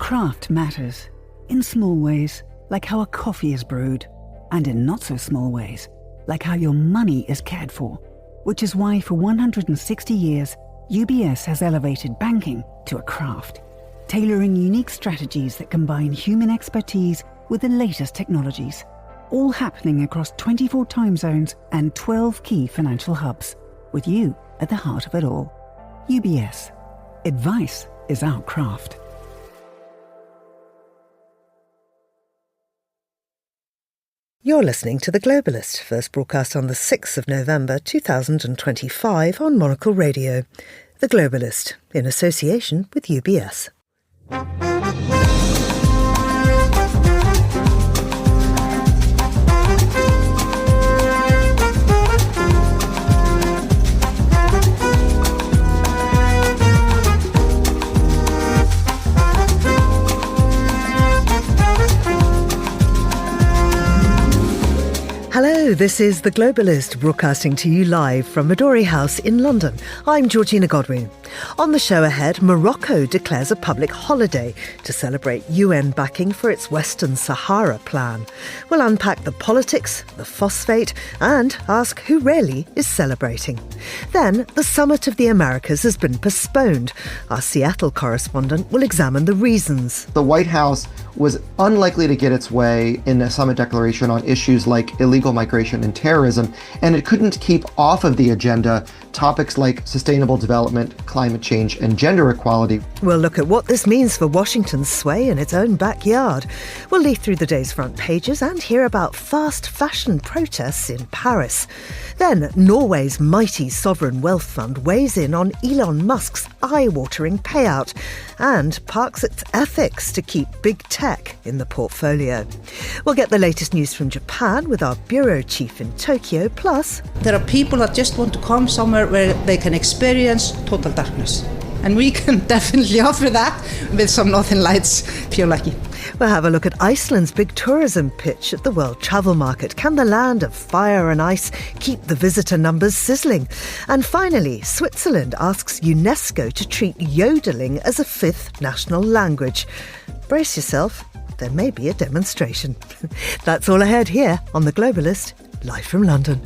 Craft matters, in small ways, like how a coffee is brewed, and in not so small ways, like how your money is cared for, which is why for 160 years, UBS has elevated banking to a craft, tailoring unique strategies that combine human expertise with the latest technologies, all happening across 24 time zones and 12 key financial hubs, with you at the heart of it all. UBS. Advice is our craft. You're listening to The Globalist, first broadcast on the 6th of November 2025 on Monocle Radio. The Globalist, in association with UBS. Hello, this is The Globalist, broadcasting to you live from Midori House in London. I'm Georgina Godwin. On the show ahead, Morocco declares a public holiday to celebrate UN backing for its Western Sahara plan. We'll unpack the politics, the phosphate, and ask who really is celebrating. Then, the Summit of the Americas has been postponed. Our Seattle correspondent will examine the reasons. The White House was unlikely to get its way in a summit declaration on issues like illegal migration and terrorism, and it couldn't keep off of the agenda topics like sustainable development, climate change, and gender equality. We'll look at what this means for Washington's sway in its own backyard. We'll leaf through the day's front pages and hear about fast fashion protests in Paris. Then, Norway's mighty sovereign wealth fund weighs in on Elon Musk's eye-watering payout and parks its ethics to keep big tech in the portfolio. We'll get the latest news from Japan with our bureau chief in Tokyo, plus there are people that just want to come somewhere where they can experience total darkness. And we can definitely offer that with some Northern Lights, if you're lucky. We'll have a look at Iceland's big tourism pitch at the World Travel Market. Can the land of fire and ice keep the visitor numbers sizzling? And finally, Switzerland asks UNESCO to treat yodeling as a fifth national language. Brace yourself, there may be a demonstration. That's all ahead here on The Globalist, live from London.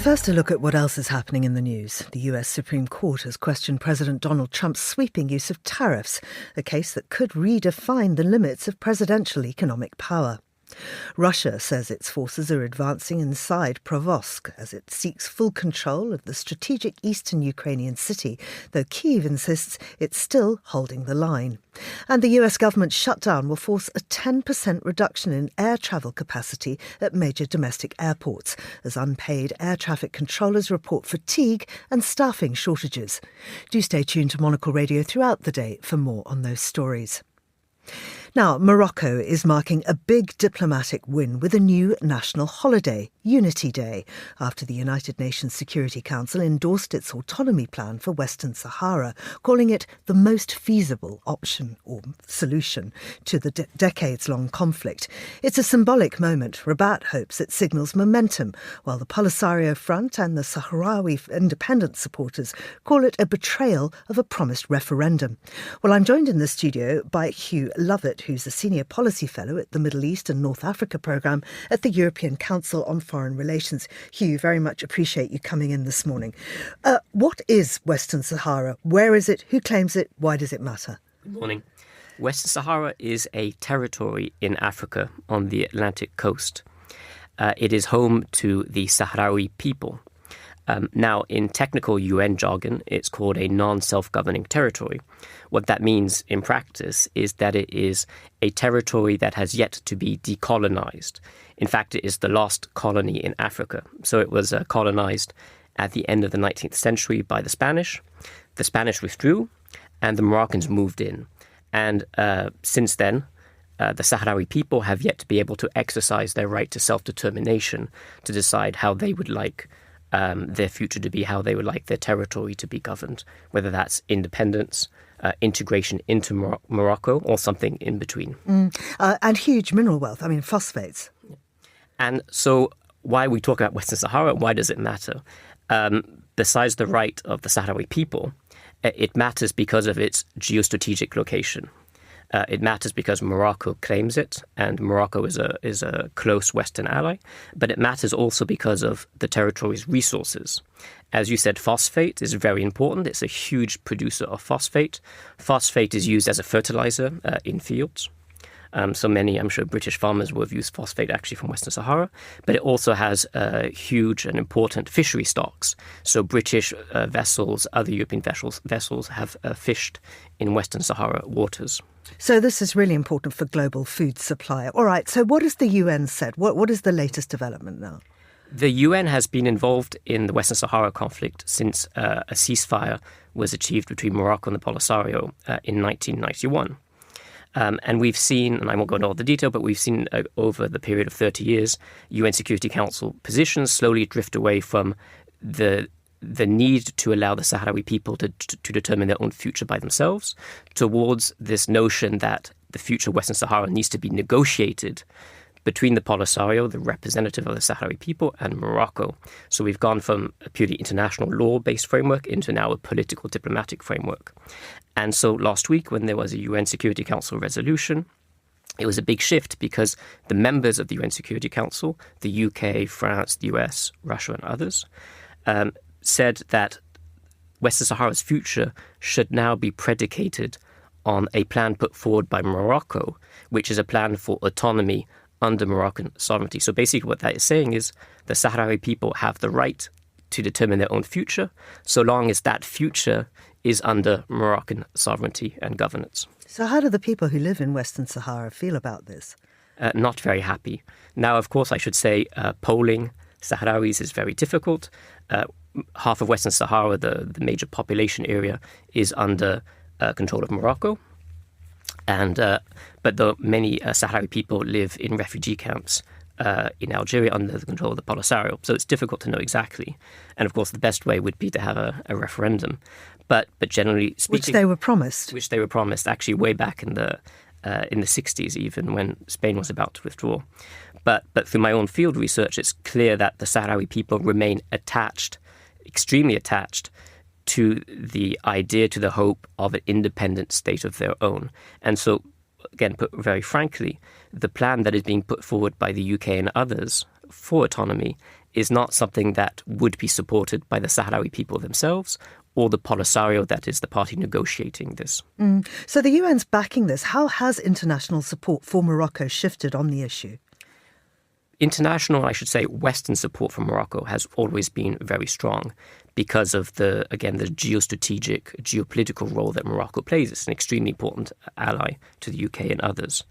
First, a look at what else is happening in the news. The US Supreme Court has questioned President Donald Trump's sweeping use of tariffs, a case that could redefine the limits of presidential economic power. Russia says its forces are advancing inside Provosk as it seeks full control of the strategic eastern Ukrainian city, though Kyiv insists it's still holding the line. And the US government shutdown will force a 10% reduction in air travel capacity at major domestic airports, as unpaid air traffic controllers report fatigue and staffing shortages. Do stay tuned to Monocle Radio throughout the day for more on those stories. Now, Morocco is marking a big diplomatic win with a new national holiday, Unity Day, after the United Nations Security Council endorsed its autonomy plan for Western Sahara, calling it the most feasible option or solution to the decades-long conflict. It's a symbolic moment. Rabat hopes it signals momentum, while the Polisario Front and the Sahrawi independence supporters call it a betrayal of a promised referendum. Well, I'm joined in the studio by Hugh Lovett, who's a Senior Policy Fellow at the Middle East and North Africa Programme at the European Council on Foreign Relations. Hugh, very much appreciate you coming in this morning. What is Western Sahara? Where is it? Who claims it? Why does it matter? Good morning. Western Sahara is a territory in Africa on the Atlantic coast. It is home to the Sahrawi people. Now, in technical UN jargon, it's called a non-self-governing territory. What that means in practice is that it is a territory that has yet to be decolonized. In fact, it is the last colony in Africa. So it was colonized at the end of the 19th century by the Spanish. The Spanish withdrew and the Moroccans moved in. And since then, the Sahrawi people have yet to be able to exercise their right to self-determination, to decide how they would like their future to be, how they would like their territory to be governed, whether that's independence, integration into Morocco, or something in between. And huge mineral wealth, I mean, phosphates. And so why we talk about Western Sahara, why does it matter? besides the right of the Sahrawi people, it matters because of its geostrategic location. It matters because Morocco claims it, and Morocco is a close Western ally. But it matters also because of the territory's resources. As you said, phosphate is very important. It's a huge producer of phosphate. Phosphate is used as a fertilizer in fields. So many, I'm sure, British farmers will have used phosphate actually from Western Sahara. But it also has huge and important fishery stocks. So British vessels, other European vessels have fished in Western Sahara waters. So this is really important for global food supply. All right, so what has the UN said? What is the latest development now? The UN has been involved in the Western Sahara conflict since a ceasefire was achieved between Morocco and the Polisario in 1991. And we've seen, and I won't go into all the detail, but we've seen over the period of 30 years, UN Security Council positions slowly drift away from the need to allow the Sahrawi people to determine their own future by themselves towards this notion that the future Western Sahara needs to be negotiated between the Polisario, the representative of the Sahrawi people, and Morocco. So we've gone from a purely international law-based framework into now a political diplomatic framework. And so last week, when there was a UN Security Council resolution, it was a big shift because the members of the UN Security Council, the UK, France, the US, Russia, and others, said that Western Sahara's future should now be predicated on a plan put forward by Morocco, which is a plan for autonomy under Moroccan sovereignty. So basically what that is saying is the Sahrawi people have the right to determine their own future, so long as that future is under Moroccan sovereignty and governance. So how do the people who live in Western Sahara feel about this? Not very happy. Now, of course, I should say polling Sahrawis is very difficult. Half of Western Sahara, the major population area, is under control of Morocco. But many Sahrawi people live in refugee camps in Algeria under the control of the Polisario. So it's difficult to know exactly. And of course, the best way would be to have a referendum. But generally speaking, which they were promised. Which they were promised actually way back in the 60s, even when Spain was about to withdraw. But through my own field research, it's clear that the Sahrawi people remain attached, extremely attached, to the idea, to the hope of an independent state of their own. And so, again, put very frankly, the plan that is being put forward by the UK and others for autonomy is not something that would be supported by the Sahrawi people themselves or the Polisario, that is the party negotiating this. So the UN's backing this. How has international support for Morocco shifted on the issue? International, I should say, Western support for Morocco has always been very strong because of the geostrategic, geopolitical role that Morocco plays. It's an extremely important ally to the UK and others.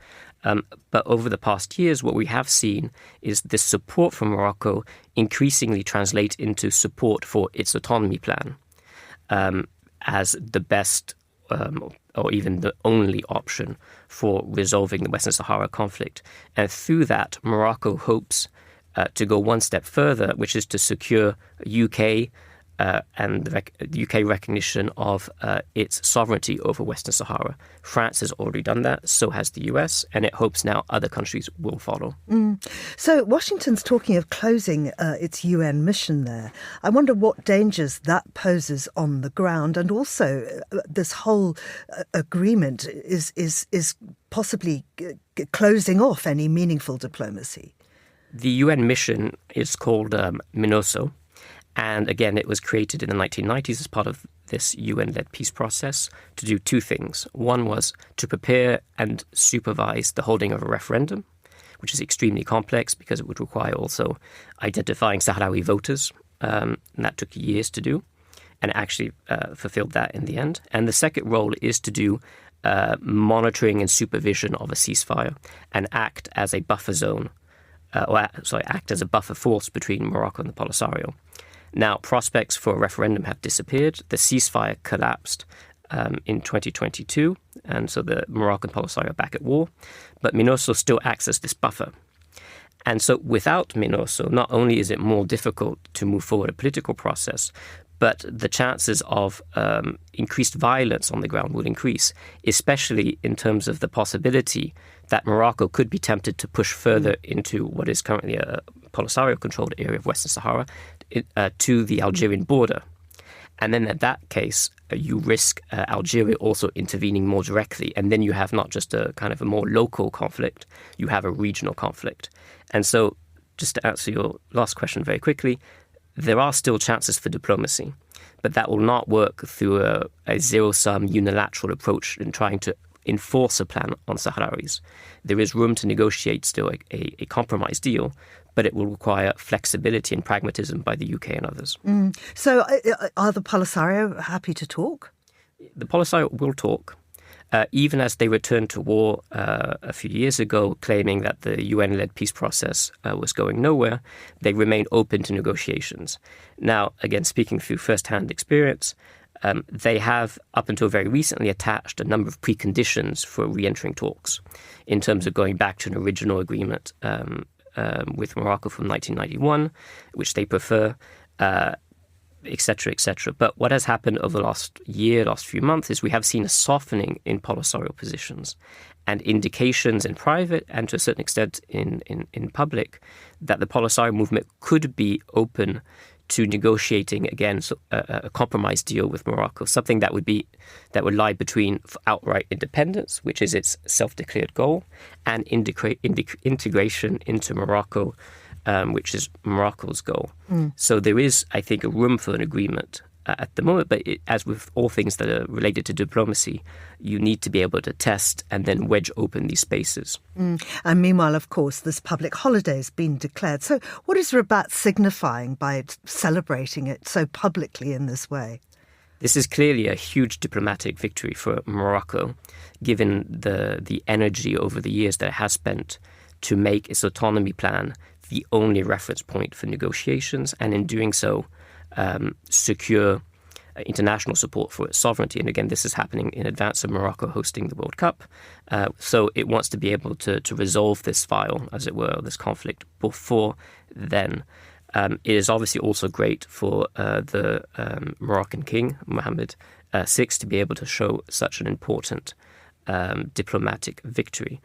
But over the past years, what we have seen is this support from Morocco increasingly translate into support for its autonomy plan as the best or even the only option for resolving the Western Sahara conflict. And through that, Morocco hopes to go one step further, which is to secure UK and the UK recognition of its sovereignty over Western Sahara. France has already done that, so has the US, and it hopes now other countries will follow. So Washington's talking of closing its UN mission there. I wonder what dangers that poses on the ground, and also this whole agreement is possibly closing off any meaningful diplomacy. The UN mission is called MINURSO. And again, it was created in the 1990s as part of this UN-led peace process to do two things. One was to prepare and supervise the holding of a referendum, which is extremely complex because it would require also identifying Sahrawi voters. And that took years to do, and it actually fulfilled that in the end. And the second role is to do monitoring and supervision of a ceasefire and act as a buffer zone, act as a buffer force between Morocco and the Polisario. Now, prospects for a referendum have disappeared. The ceasefire collapsed in 2022, and so the Moroccan Polisario are back at war. But MINURSO still acts as this buffer. And so without MINURSO, not only is it more difficult to move forward a political process, but the chances of increased violence on the ground would increase, especially in terms of the possibility that Morocco could be tempted to push further into what is currently a Polisario-controlled area of Western Sahara to the Algerian border. And then in that case, you risk Algeria also intervening more directly. And then you have not just a kind of a more local conflict, you have a regional conflict. And so just to answer your last question very quickly, there are still chances for diplomacy, but that will not work through a zero-sum unilateral approach in trying to enforce a plan on Sahrawis. There is room to negotiate still a compromise deal, but it will require flexibility and pragmatism by the UK and others. So are the Polisario happy to talk? The Polisario will talk, even as they returned to war a few years ago, claiming that the UN-led peace process was going nowhere. They remain open to negotiations. Now, again, speaking through first-hand experience, they have, up until very recently, attached a number of preconditions for re-entering talks in terms of going back to an original agreement with Morocco from 1991, which they prefer, etc., etc. But what has happened over the last few months, is we have seen a softening in Polisario positions and indications in private and to a certain extent in public that the Polisario movement could be open to negotiating again a compromise deal with Morocco, something that would lie between outright independence, which is its self-declared goal, and integration into Morocco, which is Morocco's goal. So there is, I think, a room for an agreement at the moment, but as with all things that are related to diplomacy, you need to be able to test and then wedge open these spaces. And meanwhile, of course, this public holiday has been declared. So what is Rabat signifying by celebrating it so publicly in this way? This is clearly a huge diplomatic victory for Morocco, given the energy over the years that it has spent to make its autonomy plan the only reference point for negotiations, and in doing so, secure international support for its sovereignty. And again, this is happening in advance of Morocco hosting the World Cup. So it wants to be able to resolve this file, as it were, this conflict before then. It is obviously also great for the Moroccan king, Mohammed VI, to be able to show such an important diplomatic victory.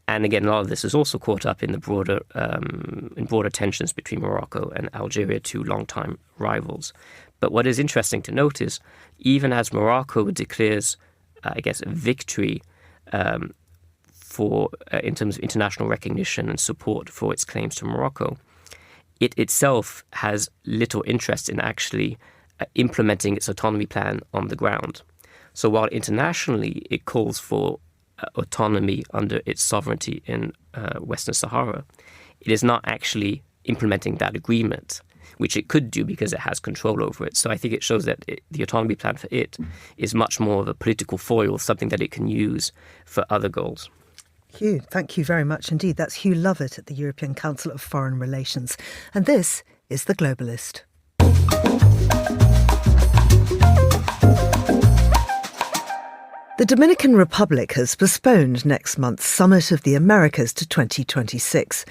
And again, a lot of this is also caught up in the broader tensions between Morocco and Algeria, two longtime rivals. But what is interesting to note is, even as Morocco declares, a victory in terms of international recognition and support for its claims to Morocco, it itself has little interest in actually implementing its autonomy plan on the ground. So while internationally it calls for autonomy under its sovereignty in Western Sahara, it is not actually implementing that agreement, which it could do because it has control over it. So I think it shows that the autonomy plan for it is much more of a political foil, something that it can use for other goals. Hugh, thank you very much indeed. That's Hugh Lovett at the European Council of Foreign Relations. And this is The Globalist. The Dominican Republic has postponed next month's Summit of the Americas to 2026.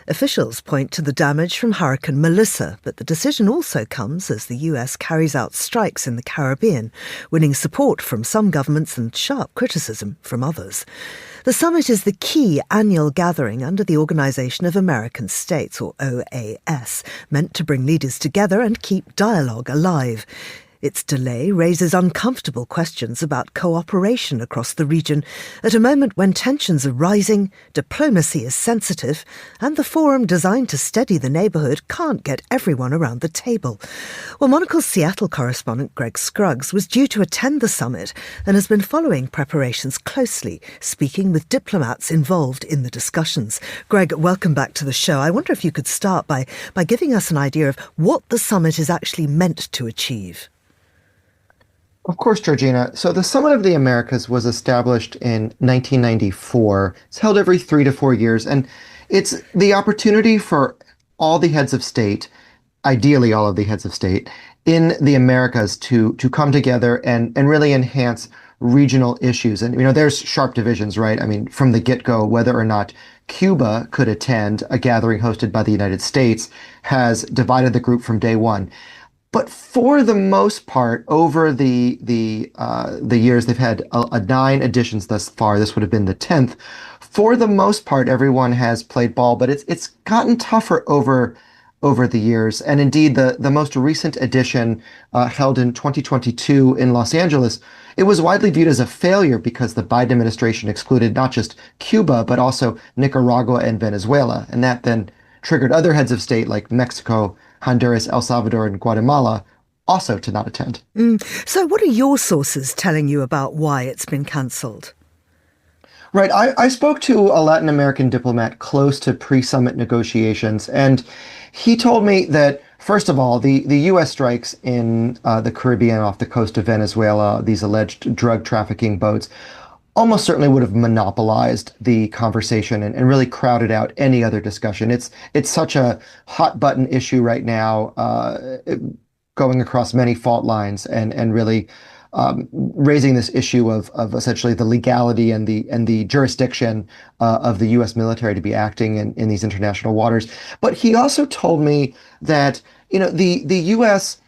Officials point to the damage from Hurricane Melissa, but the decision also comes as the US carries out strikes in the Caribbean, winning support from some governments and sharp criticism from others. The summit is the key annual gathering under the Organisation of American States, or OAS, meant to bring leaders together and keep dialogue alive. Its delay raises uncomfortable questions about cooperation across the region at a moment when tensions are rising, diplomacy is sensitive, and the forum designed to steady the neighbourhood can't get everyone around the table. Well, Monocle's Seattle correspondent Greg Scruggs was due to attend the summit and has been following preparations closely, speaking with diplomats involved in the discussions. Greg, welcome back to the show. I wonder if you could start by giving us an idea of what the summit is actually meant to achieve. Of course, Georgina. So the Summit of the Americas was established in 1994. It's held every 3 to 4 years, and it's the opportunity for all the heads of state, ideally all of the heads of state, in the Americas to come together and really enhance regional issues. And, there's sharp divisions, right? I mean, from the get-go, whether or not Cuba could attend a gathering hosted by the United States has divided the group from day one. But for the most part, over the years, they've had 9 editions thus far. This would have been the 10th. For the most part, everyone has played ball, but it's gotten tougher over the years. And indeed, the most recent edition, held in 2022 in Los Angeles, it was widely viewed as a failure because the Biden administration excluded not just Cuba, but also Nicaragua and Venezuela. And that then triggered other heads of state like Mexico, Honduras, El Salvador, and Guatemala also to not attend. So what are your sources telling you about why it's been cancelled? Right. I spoke to a Latin American diplomat close to pre-summit negotiations, and he told me that, first of all, the U.S. strikes in the Caribbean off the coast of Venezuela, these alleged drug trafficking boats, almost certainly would have monopolized the conversation and really crowded out any other discussion. It's such a hot button issue right now, going across many fault lines and really raising this issue of essentially the legality and the jurisdiction of the U.S. military to be acting in these international waters. But he also told me that the U.S.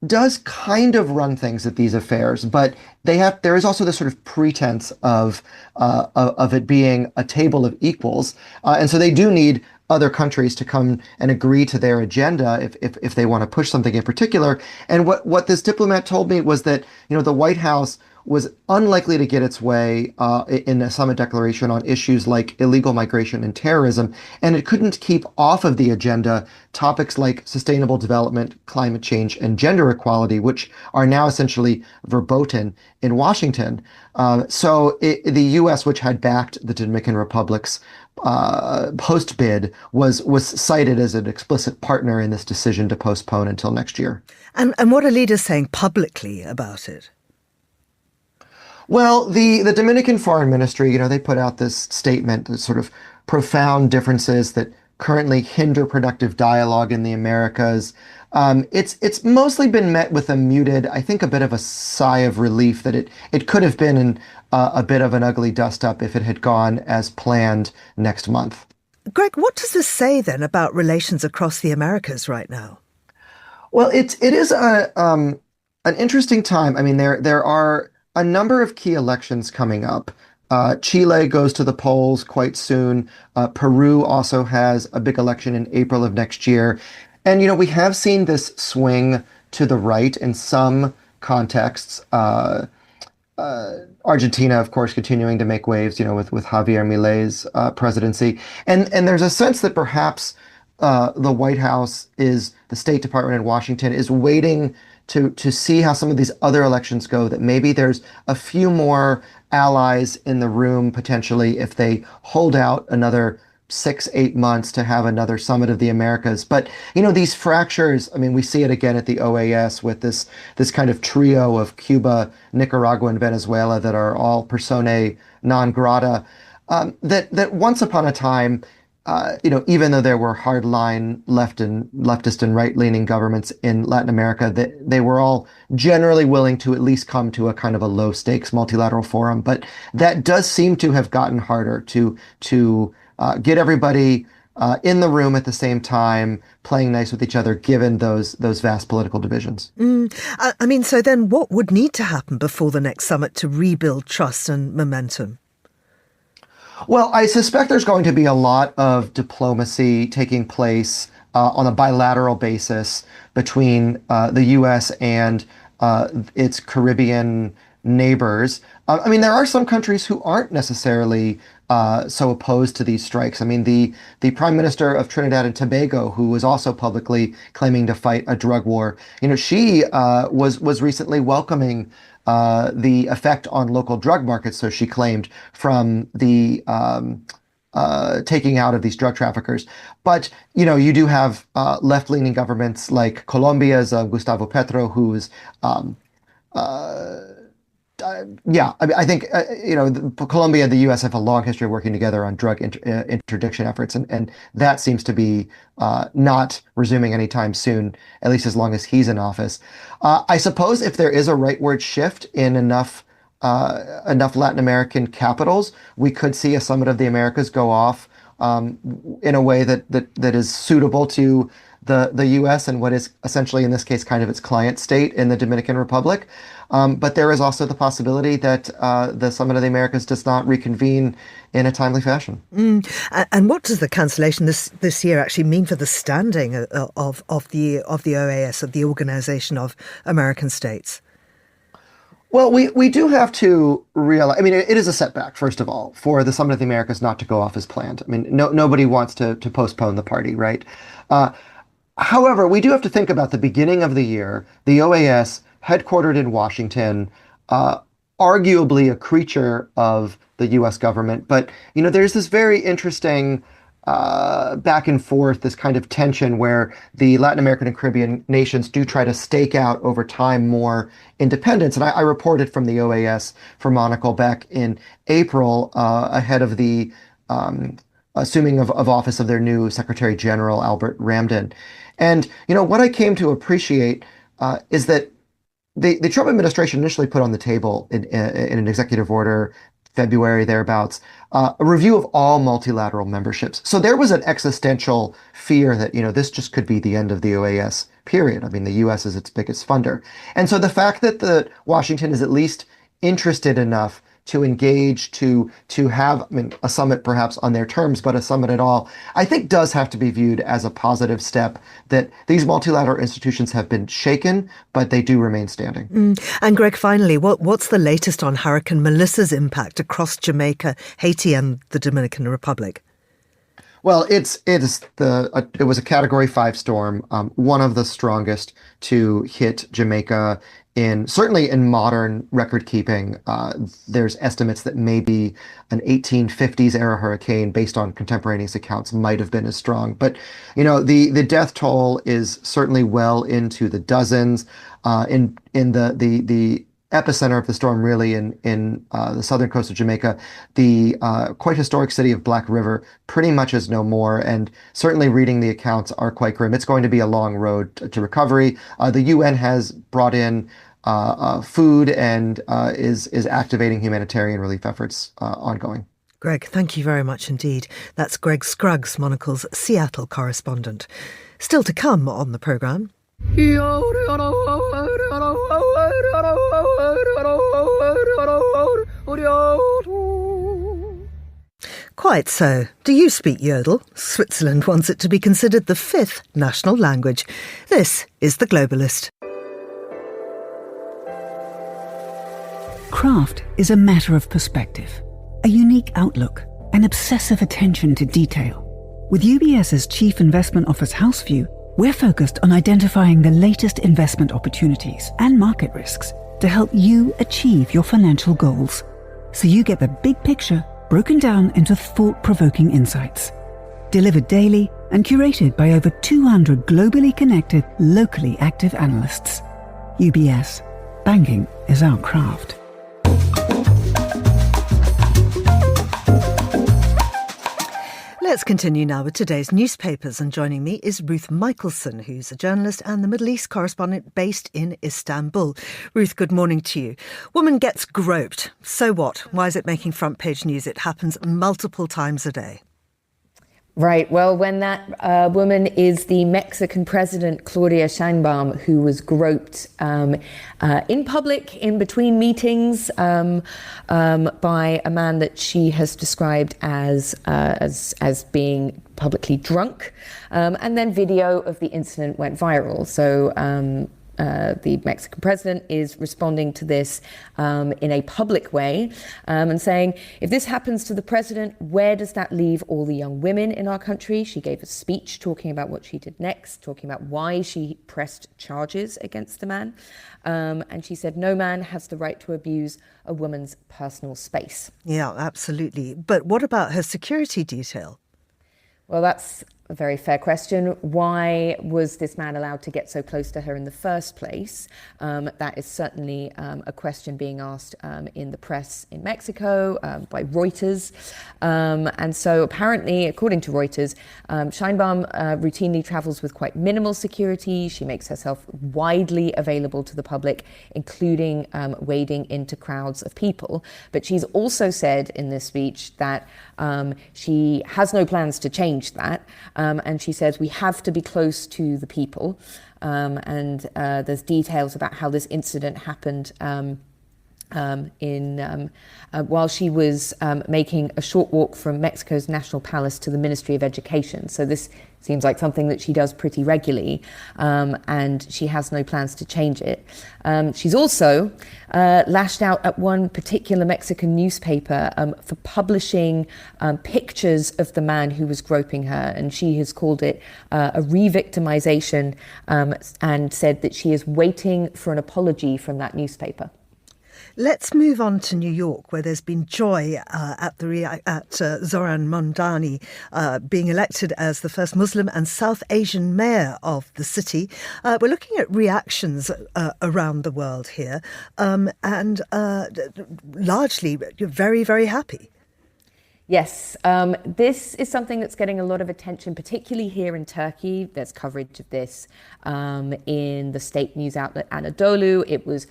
does kind of run things at these affairs, but there is also this sort of pretense of it being a table of equals, and so they do need other countries to come and agree to their agenda if they want to push something in particular. And what this diplomat told me was that the White House was unlikely to get its way in a summit declaration on issues like illegal migration and terrorism, and it couldn't keep off of the agenda topics like sustainable development, climate change, and gender equality, which are now essentially verboten in Washington. So the U.S., which had backed the Dominican Republic's post bid, was cited as an explicit partner in this decision to postpone until next year. And what are leaders saying publicly about it? Well, the Dominican Foreign Ministry, they put out this statement, this sort of profound differences that currently hinder productive dialogue in the Americas. It's mostly been met with a muted, I think, a bit of a sigh of relief that it could have been a bit of an ugly dust-up if it had gone as planned next month. Greg, what does this say then about relations across the Americas right now? Well, it is an interesting time. I mean, there are a number of key elections coming up. Chile goes to the polls quite soon. Peru also has a big election in April of next year. And, we have seen this swing to the right in some contexts. Argentina, of course, continuing to make waves, with Javier Milei's presidency. And there's a sense that perhaps the White House the State Department in Washington is waiting to see how some of these other elections go, that maybe there's a few more allies in the room potentially if they hold out another 6-8 months to have another summit of the Americas. But these fractures, I mean, we see it again at the OAS with this kind of trio of Cuba, Nicaragua, and Venezuela that are all personae non grata, that once upon a time, even though there were hardline leftist and right-leaning governments in Latin America, they were all generally willing to at least come to a kind of a low-stakes multilateral forum. But that does seem to have gotten harder to get everybody in the room at the same time, playing nice with each other, given those vast political divisions. I mean, so then what would need to happen before the next summit to rebuild trust and momentum? Well, I suspect there's going to be a lot of diplomacy taking place on a bilateral basis between the U.S. and its Caribbean neighbors. I mean, there are some countries who aren't necessarily so opposed to these strikes. I mean, the Prime Minister of Trinidad and Tobago, who was also publicly claiming to fight a drug war, she was recently welcoming the effect on local drug markets, so she claimed, from the taking out of these drug traffickers. But, you do have left-leaning governments like Colombia's Gustavo Petro, who's I think, Colombia and the U.S. have a long history of working together on drug interdiction efforts, and that seems to be not resuming anytime soon, at least as long as he's in office. I suppose if there is a rightward shift in enough Latin American capitals, we could see a summit of the Americas go off in a way that is suitable to the U.S. and what is essentially, in this case, kind of its client state in the Dominican Republic. But there is also the possibility that the Summit of the Americas does not reconvene in a timely fashion. And what does the cancellation this year actually mean for the standing of the OAS, of the Organization of American States? Well, we do have to realize, I mean, it is a setback, first of all, for the Summit of the Americas not to go off as planned. I mean, nobody wants to postpone the party, right? However, we do have to think about the beginning of the year, the OAS, headquartered in Washington, arguably a creature of the U.S. government. But, there's this very interesting back and forth, this kind of tension where the Latin American and Caribbean nations do try to stake out over time more independence. And I reported from the OAS for Monocle back in April ahead of the assuming of office of their new Secretary General, Albert Ramdin. And, what I came to appreciate is that the Trump administration initially put on the table in an executive order, February thereabouts, a review of all multilateral memberships. So there was an existential fear that, this just could be the end of the OAS, period. I mean, the U.S. is its biggest funder. And so the fact that Washington is at least interested enough to engage, to have, a summit perhaps on their terms, but a summit at all, I think does have to be viewed as a positive step, that these multilateral institutions have been shaken, but they do remain standing. And Greg, finally, what's the latest on Hurricane Melissa's impact across Jamaica, Haiti and the Dominican Republic? Well, it was a Category 5 storm, one of the strongest to hit Jamaica certainly in modern record keeping. There's estimates that maybe an 1850s era hurricane, based on contemporaneous accounts, might have been as strong. But the death toll is certainly well into the dozens. In the epicenter of the storm, really in the southern coast of Jamaica, the quite historic city of Black River pretty much is no more, and certainly reading the accounts are quite grim. It's going to be a long road to recovery. The UN has brought in food and is activating humanitarian relief efforts ongoing. Greg, thank you very much indeed. That's Greg Scruggs, Monocle's Seattle correspondent. Still to come on the programme. Quite so. Do you speak Yodel? Switzerland wants it to be considered the 5th national language. This is The Globalist. Craft is a matter of perspective, a unique outlook, an obsessive attention to detail. With UBS's Chief Investment Office House View, we're focused on identifying the latest investment opportunities and market risks to help you achieve your financial goals, so you get the big picture broken down into thought-provoking insights. Delivered daily and curated by over 200 globally connected, locally active analysts. UBS. Banking is our craft. Let's continue now with today's newspapers, and joining me is Ruth Michelson, who's a journalist and the Middle East correspondent based in Istanbul. Ruth, good morning to you. Woman gets groped. So what? Why is it making front page news? It happens multiple times a day. Right. Well, when that woman is the Mexican president, Claudia Sheinbaum, who was groped in public in between meetings by a man that she has described as being publicly drunk, and then video of the incident went viral. So the Mexican president is responding to this in a public way and saying, if this happens to the president, where does that leave all the young women in our country? She gave a speech talking about what she did next, talking about why she pressed charges against the man. And she said, no man has the right to abuse a woman's personal space. Yeah, absolutely. But what about her security detail? Well, that's A very fair question. Why was this man allowed to get so close to her in the first place? That is certainly a question being asked in the press in Mexico by Reuters. And so apparently, according to Reuters, Sheinbaum routinely travels with quite minimal security. She makes herself widely available to the public, including wading into crowds of people. But she's also said in this speech that she has no plans to change that. And she says we have to be close to the people. And there's details about how this incident happened while she was making a short walk from Mexico's National Palace to the Ministry of Education. So this seems like something that she does pretty regularly, and she has no plans to change it. She's also lashed out at one particular Mexican newspaper for publishing pictures of the man who was groping her, and she has called it a re-victimization and said that she is waiting for an apology from that newspaper. Let's move on to New York, where there's been joy at Zohran Mamdani being elected as the first Muslim and South Asian mayor of the city. We're looking at reactions around the world here, and largely you're very, very happy. Yes, this is something that's getting a lot of attention, particularly here in Turkey. There's coverage of this in the state news outlet Anadolu. It was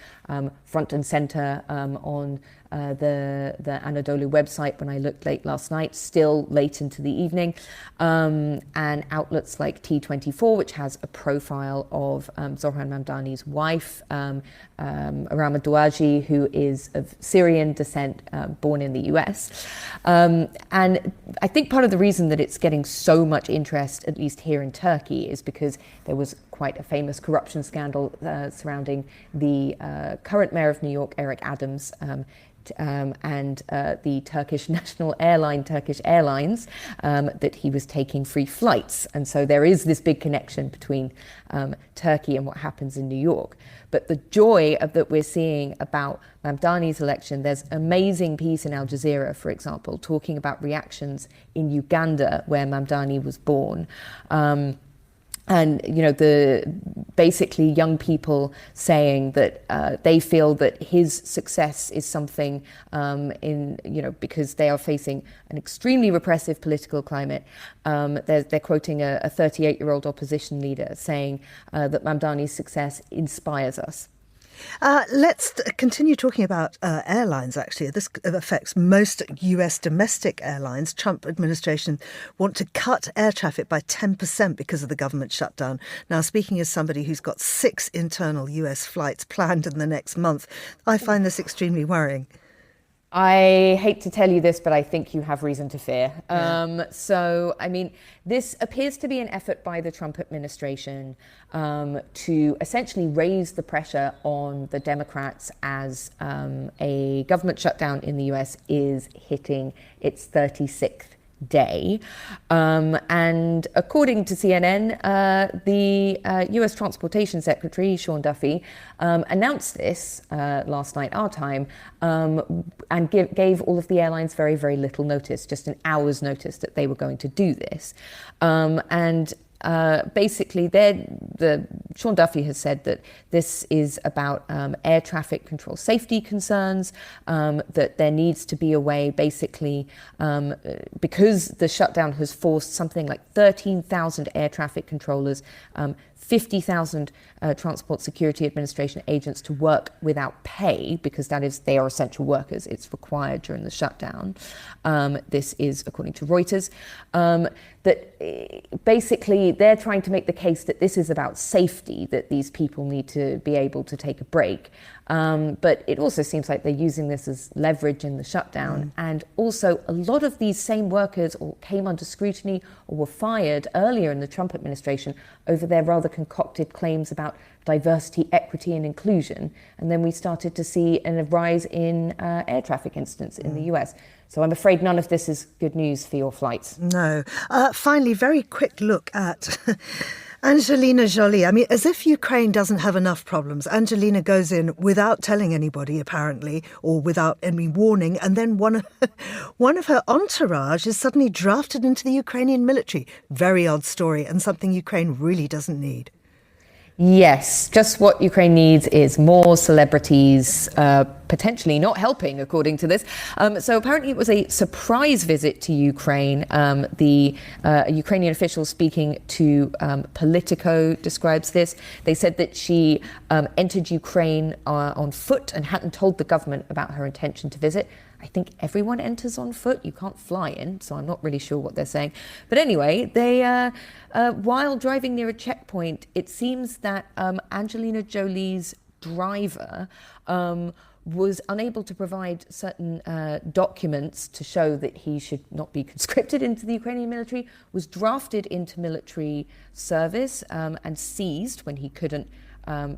front and center on the Anadolu website when I looked late last night, still late into the evening. And outlets like T24, which has a profile of Zohran Mamdani's wife, Rama Douaji, who is of Syrian descent, born in the US. And I think part of the reason that it's getting so much interest, at least here in Turkey, is because there was quite a famous corruption scandal surrounding the current mayor of New York, Eric Adams, and the Turkish national airline, Turkish Airlines, that he was taking free flights. And so there is this big connection between Turkey and what happens in New York. But the joy that we're seeing about Mamdani's election, there's an amazing piece in Al Jazeera, for example, talking about reactions in Uganda, where Mamdani was born. And, you know, basically young people saying that they feel that his success is something because they are facing an extremely repressive political climate. They're quoting a 38-year-old opposition leader saying that Mamdani's success inspires us. Let's continue talking about airlines, actually. This affects most US domestic airlines. Trump administration want to cut air traffic by 10% because of the government shutdown. Now, speaking as somebody who's got 6 internal US flights planned in the next month, I find this extremely worrying. I hate to tell you this, but I think you have reason to fear. This appears to be an effort by the Trump administration to essentially raise the pressure on the Democrats as a government shutdown in the US is hitting its 36th day. And according to CNN, the US Transportation Secretary, Sean Duffy, announced this last night, our time, and gave all of the airlines very, very little notice, just an hour's notice that they were going to do this. Basically, Sean Duffy has said that this is about air traffic control safety concerns, that there needs to be a way, basically, because the shutdown has forced something like 13,000 air traffic controllers, 50,000 Transport Security Administration agents to work without pay, because they are essential workers. It's required during the shutdown. This is according to Reuters. That basically they're trying to make the case that this is about safety, that these people need to be able to take a break. But it also seems like they're using this as leverage in the shutdown. And also a lot of these same workers came under scrutiny or were fired earlier in the Trump administration over their rather concocted claims about diversity, equity and inclusion. And then we started to see a rise in air traffic incidents in the US. So I'm afraid none of this is good news for your flights. No. Finally, very quick look at Angelina Jolie, I mean, as if Ukraine doesn't have enough problems. Angelina goes in without telling anybody, apparently, or without any warning, and then one of her entourage is suddenly drafted into the Ukrainian military. Very odd story, and something Ukraine really doesn't need. Yes, just what Ukraine needs is more celebrities, potentially not helping, according to this. So apparently it was a surprise visit to Ukraine. The Ukrainian official speaking to Politico describes this. They said that she entered Ukraine on foot and hadn't told the government about her intention to visit. I think everyone enters on foot. You can't fly in, so I'm not really sure what they're saying. But anyway, they while driving near a checkpoint, it seems that Angelina Jolie's driver was unable to provide certain documents to show that he should not be conscripted into the Ukrainian military, was drafted into military service and seized when he couldn't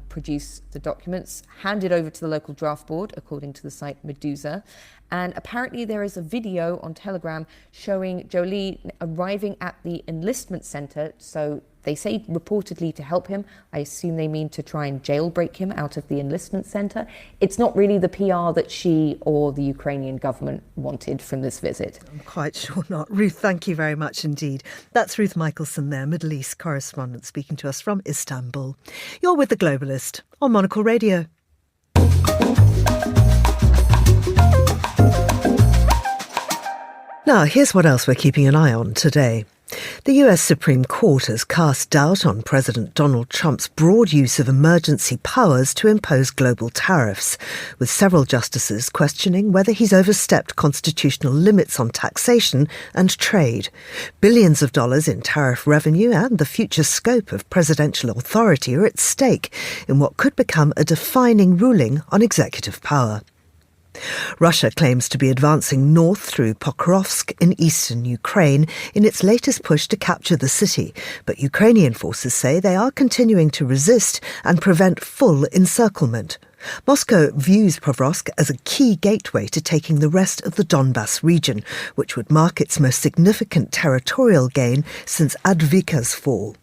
produce the documents, handed over to the local draft board, according to the site Medusa. And apparently there is a video on Telegram showing Jolie arriving at the enlistment center. So they say reportedly to help him. I assume they mean to try and jailbreak him out of the enlistment center. It's not really the PR that she or the Ukrainian government wanted from this visit. I'm quite sure not. Ruth, thank you very much indeed. That's Ruth Michelson there, Middle East correspondent, speaking to us from Istanbul. You're with The Globalist on Monocle Radio. Now, here's what else we're keeping an eye on today. The US Supreme Court has cast doubt on President Donald Trump's broad use of emergency powers to impose global tariffs, with several justices questioning whether he's overstepped constitutional limits on taxation and trade. Billions of dollars in tariff revenue and the future scope of presidential authority are at stake in what could become a defining ruling on executive power. Russia claims to be advancing north through Pokrovsk in eastern Ukraine in its latest push to capture the city, but Ukrainian forces say they are continuing to resist and prevent full encirclement. Moscow views Pokrovsk as a key gateway to taking the rest of the Donbas region, which would mark its most significant territorial gain since Advika's fall.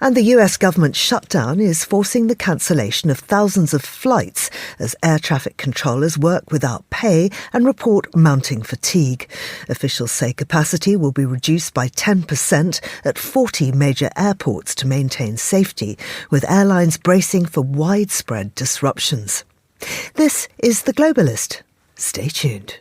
And the US government shutdown is forcing the cancellation of thousands of flights as air traffic controllers work without pay and report mounting fatigue. Officials say capacity will be reduced by 10% at 40 major airports to maintain safety, with airlines bracing for widespread disruptions. This is The Globalist. Stay tuned.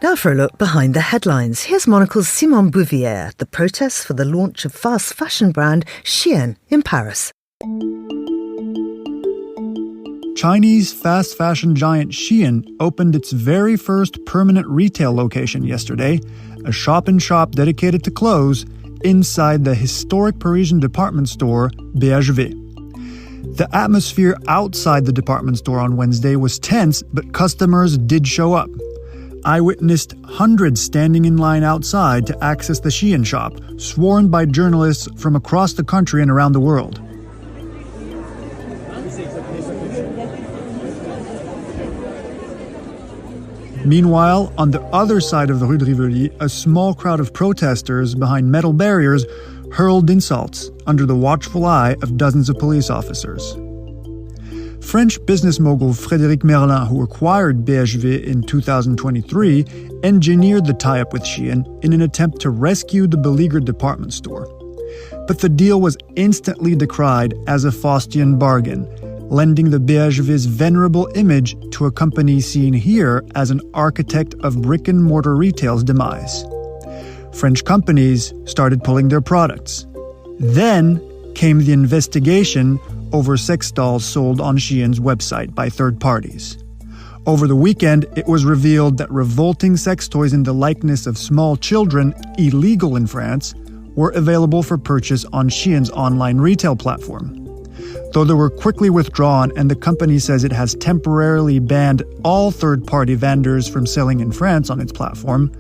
Now for a look behind the headlines. Here's Monocle's Simon Bouvier, the protests for the launch of fast fashion brand Shein in Paris. Chinese fast fashion giant Shein opened its very first permanent retail location yesterday, a shop-in-shop dedicated to clothes inside the historic Parisian department store BHV. The atmosphere outside the department store on Wednesday was tense, but customers did show up. I witnessed hundreds standing in line outside to access the Shein shop, swarmed by journalists from across the country and around the world. Meanwhile, on the other side of the Rue de Rivoli, a small crowd of protesters behind metal barriers hurled insults under the watchful eye of dozens of police officers. French business mogul Frédéric Merlin, who acquired BHV in 2023, engineered the tie-up with Shein in an attempt to rescue the beleaguered department store. But the deal was instantly decried as a Faustian bargain, lending the BHV's venerable image to a company seen here as an architect of brick-and-mortar retail's demise. French companies started pulling their products. Then came the investigation over sex dolls sold on Shein's website by third parties. Over the weekend, it was revealed that revolting sex toys in the likeness of small children, illegal in France, were available for purchase on Shein's online retail platform. Though they were quickly withdrawn and the company says it has temporarily banned all third-party vendors from selling in France on its platform,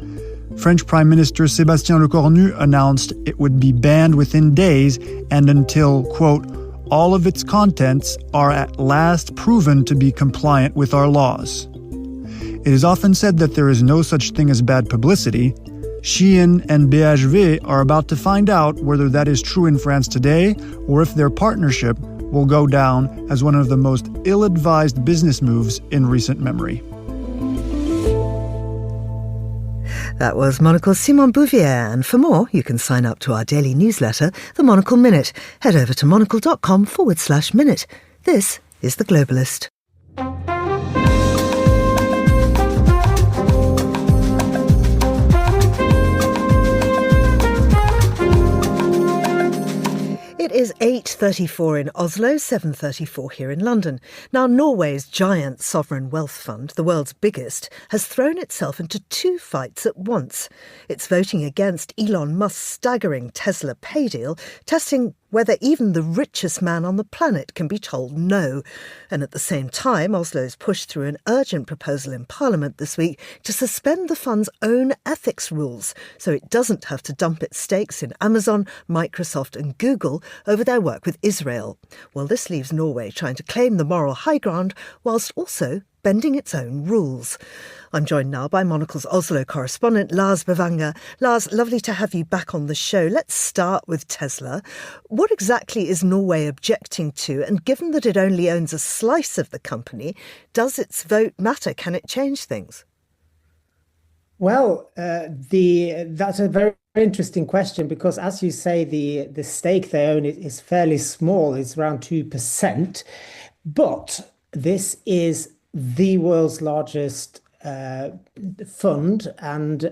French Prime Minister Sébastien Lecornu announced it would be banned within days and until, quote, all of its contents are at last proven to be compliant with our laws. It is often said that there is no such thing as bad publicity, Shein and BHV are about to find out whether that is true in France today or if their partnership will go down as one of the most ill-advised business moves in recent memory. That was Monocle's Simon Bouvier, and for more, you can sign up to our daily newsletter, The Monocle Minute. Head over to monocle.com/minute. This is The Globalist. It is 8:34 in Oslo, 7:34 here in London. Now, Norway's giant sovereign wealth fund, the world's biggest, has thrown itself into two fights at once. It's voting against Elon Musk's staggering Tesla pay deal, testing whether even the richest man on the planet can be told no. And at the same time, Oslo's pushed through an urgent proposal in Parliament this week to suspend the fund's own ethics rules so it doesn't have to dump its stakes in Amazon, Microsoft and Google over their work with Israel. Well, this leaves Norway trying to claim the moral high ground whilst also bending its own rules. I'm joined now by Monocle's Oslo correspondent, Lars Bavanger. Lars, lovely to have you back on the show. Let's start with Tesla. What exactly is Norway objecting to? And given that it only owns a slice of the company, does its vote matter? Can it change things? Well, that's a very interesting question because, as you say, the stake they own is fairly small. It's around 2%. But this is the world's largest fund and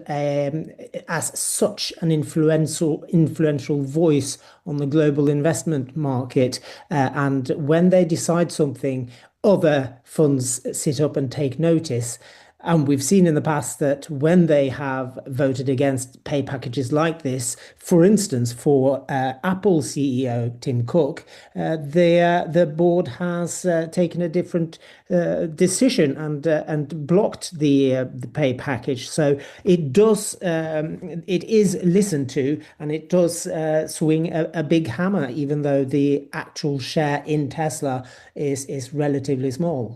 as such an influential voice on the global investment market. And when they decide something, other funds sit up and take notice. And we've seen in the past that when they have voted against pay packages like this, for instance, for Apple CEO Tim Cook, the board has taken a different decision and blocked the pay package. So it is listened to, and it does swing a big hammer, even though the actual share in Tesla is relatively small.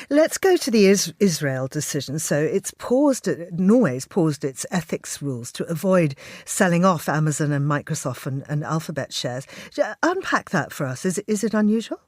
Let's go to the Israel decision. So Norway's paused its ethics rules to avoid selling off Amazon and Microsoft and Alphabet shares. Unpack that for us. Is it unusual?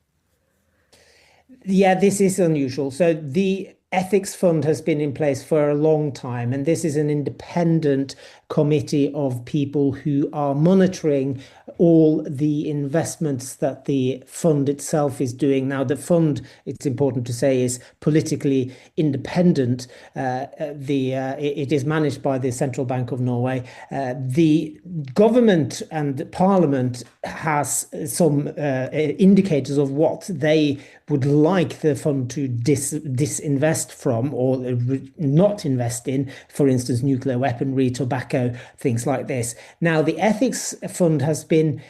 Yeah, this is unusual. So the ethics fund has been in place for a long time, and this is an independent committee of people who are monitoring all the investments that the fund itself is doing. Now, the fund, it's important to say, is politically independent. It is managed by the Central Bank of Norway. The government and Parliament has some indicators of what they would like the fund to disinvest from or not invest in, for instance, nuclear weaponry, tobacco, things like this. Now, the ethics fund has been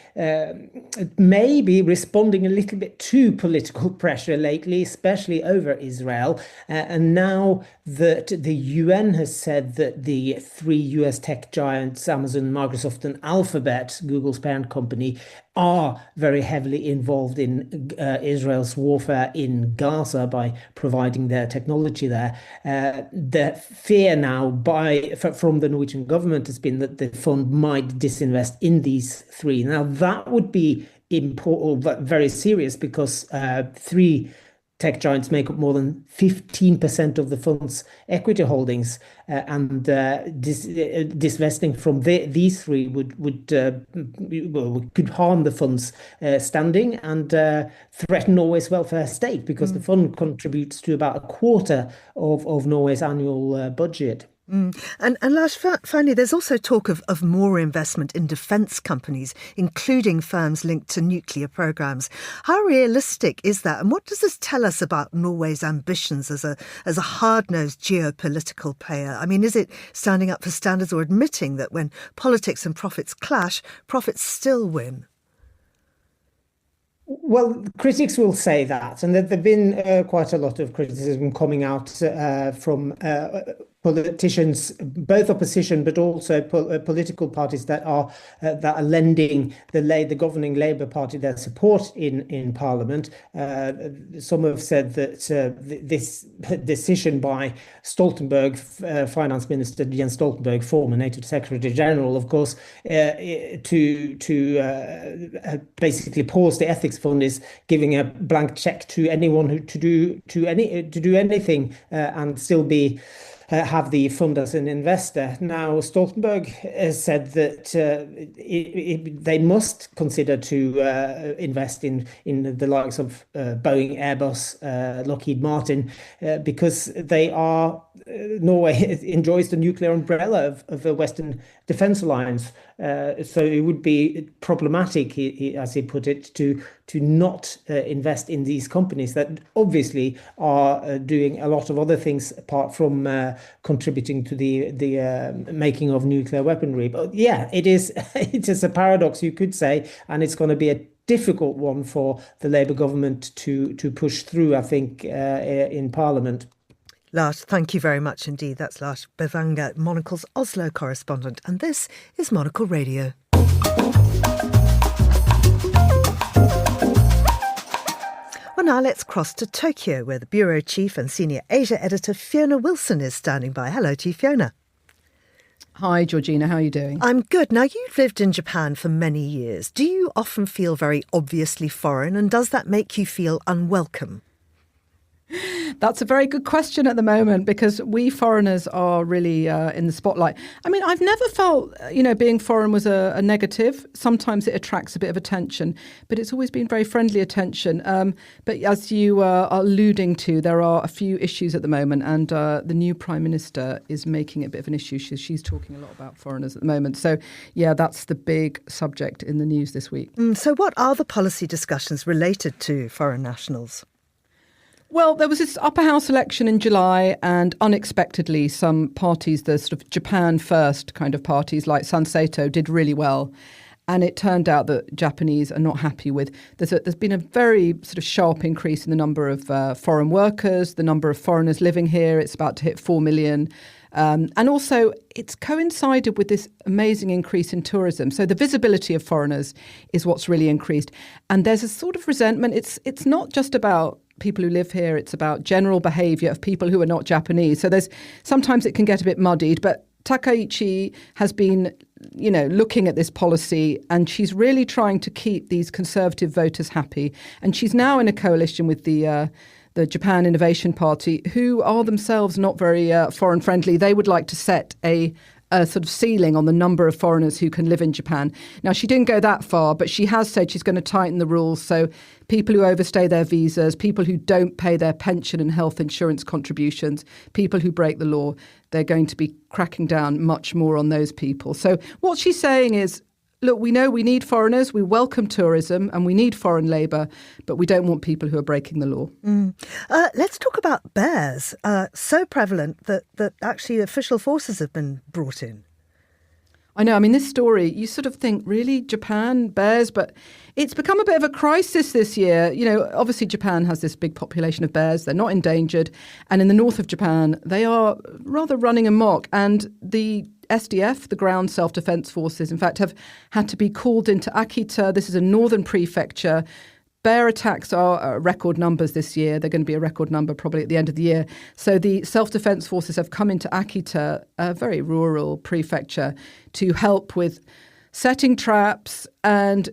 maybe responding a little bit to political pressure lately, especially over Israel. And now that the UN has said that the three US tech giants, Amazon, Microsoft and Alphabet, Google's parent company, are very heavily involved in Israel's warfare in Gaza by providing their technology there. The fear now from the Norwegian government has been that the fund might disinvest in these three. Now, that would be important, but very serious, because three tech giants make up more than 15% of the fund's equity holdings, and divesting from these three could harm the fund's standing and threaten Norway's welfare state, because the fund contributes to about a quarter of Norway's annual budget. And Lars, finally, there's also talk of more investment in defence companies, including firms linked to nuclear programmes. How realistic is that? And what does this tell us about Norway's ambitions as a hard-nosed geopolitical player? I mean, is it standing up for standards or admitting that when politics and profits clash, profits still win? Well, critics will say that, and there've been quite a lot of criticism coming out from politicians, both opposition but also political parties that are lending the governing Labour Party their support in Parliament. Some have said that this decision by Stoltenberg, Finance Minister Jens Stoltenberg, former NATO Secretary General, of course, to basically pause the ethics fund is giving a blank check to anyone who to do anything and still be. Have the fund as an investor. Now, Stoltenberg has said that they must consider to invest in the likes of Boeing, Airbus, Lockheed Martin, because they are Norway enjoys the nuclear umbrella of the Western Defence Alliance. So it would be problematic, as he put it, to not invest in these companies that obviously are doing a lot of other things apart from contributing to the making of nuclear weaponry. But yeah, it is a paradox, you could say, and it's going to be a difficult one for the Labour government to push through, I think, in Parliament. Lars, thank you very much indeed. That's Lars Bevanga, Monocle's Oslo correspondent. And this is Monocle Radio. Well, now let's cross to Tokyo, where the bureau chief and senior Asia editor Fiona Wilson is standing by. Hello to you, Fiona. Hi, Georgina. How are you doing? I'm good. Now, you've lived in Japan for many years. Do you often feel very obviously foreign, and does that make you feel unwelcome? That's a very good question at the moment, because we foreigners are really in the spotlight. I mean, I've never felt, being foreign was a negative. Sometimes it attracts a bit of attention, but it's always been very friendly attention. But as you are alluding to, there are a few issues at the moment, and the new Prime Minister is making it a bit of an issue. She's talking a lot about foreigners at the moment. So, yeah, that's the big subject in the news this week. So what are the policy discussions related to foreign nationals? Well, there was this upper house election in July, and unexpectedly some parties, the sort of Japan first kind of parties like Sanseito, did really well. And it turned out that Japanese are not happy with, there's been a very sort of sharp increase in the number of foreign workers, the number of foreigners living here. It's about to hit 4 million. And also it's coincided with this amazing increase in tourism. So the visibility of foreigners is what's really increased. And there's a sort of resentment. It's not just about people who live here. It's about general behaviour of people who are not Japanese. So sometimes it can get a bit muddied, but Takaichi has been, looking at this policy, and she's really trying to keep these conservative voters happy. And she's now in a coalition with the Japan Innovation Party, who are themselves not very foreign friendly. They would like to set a sort of ceiling on the number of foreigners who can live in Japan. Now, she didn't go that far, but she has said she's going to tighten the rules. So people who overstay their visas, people who don't pay their pension and health insurance contributions, people who break the law, they're going to be cracking down much more on those people. So what she's saying is, look, we know we need foreigners, we welcome tourism, and we need foreign labour, but we don't want people who are breaking the law. Let's talk about bears, so prevalent that actually official forces have been brought in. I know, this story, you sort of think, really, Japan, bears? But it's become a bit of a crisis this year. Obviously Japan has this big population of bears. They're not endangered. And in the north of Japan, they are rather running amok. And the SDF, the ground self-defense forces, in fact, have had to be called into Akita. This is a northern prefecture. Bear attacks are record numbers this year. They're going to be a record number probably at the end of the year. So the self-defense forces have come into Akita, a very rural prefecture, to help with setting traps and,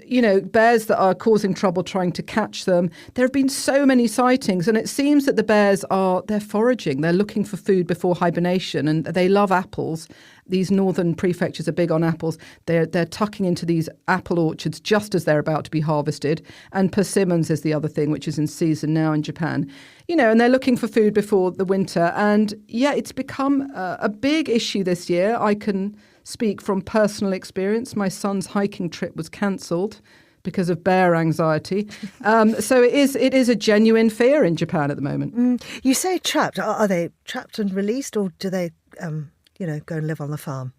bears that are causing trouble trying to catch them. There have been so many sightings, and it seems that the bears they're foraging. They're looking for food before hibernation, and they love apples. These northern prefectures are big on apples. They're tucking into these apple orchards just as they're about to be harvested. And persimmons is the other thing, which is in season now in Japan. And they're looking for food before the winter. And yeah, it's become a big issue this year. I can speak from personal experience. My son's hiking trip was cancelled because of bear anxiety. So it is a genuine fear in Japan at the moment. You say trapped. Are they trapped and released, or do they, go and live on the farm?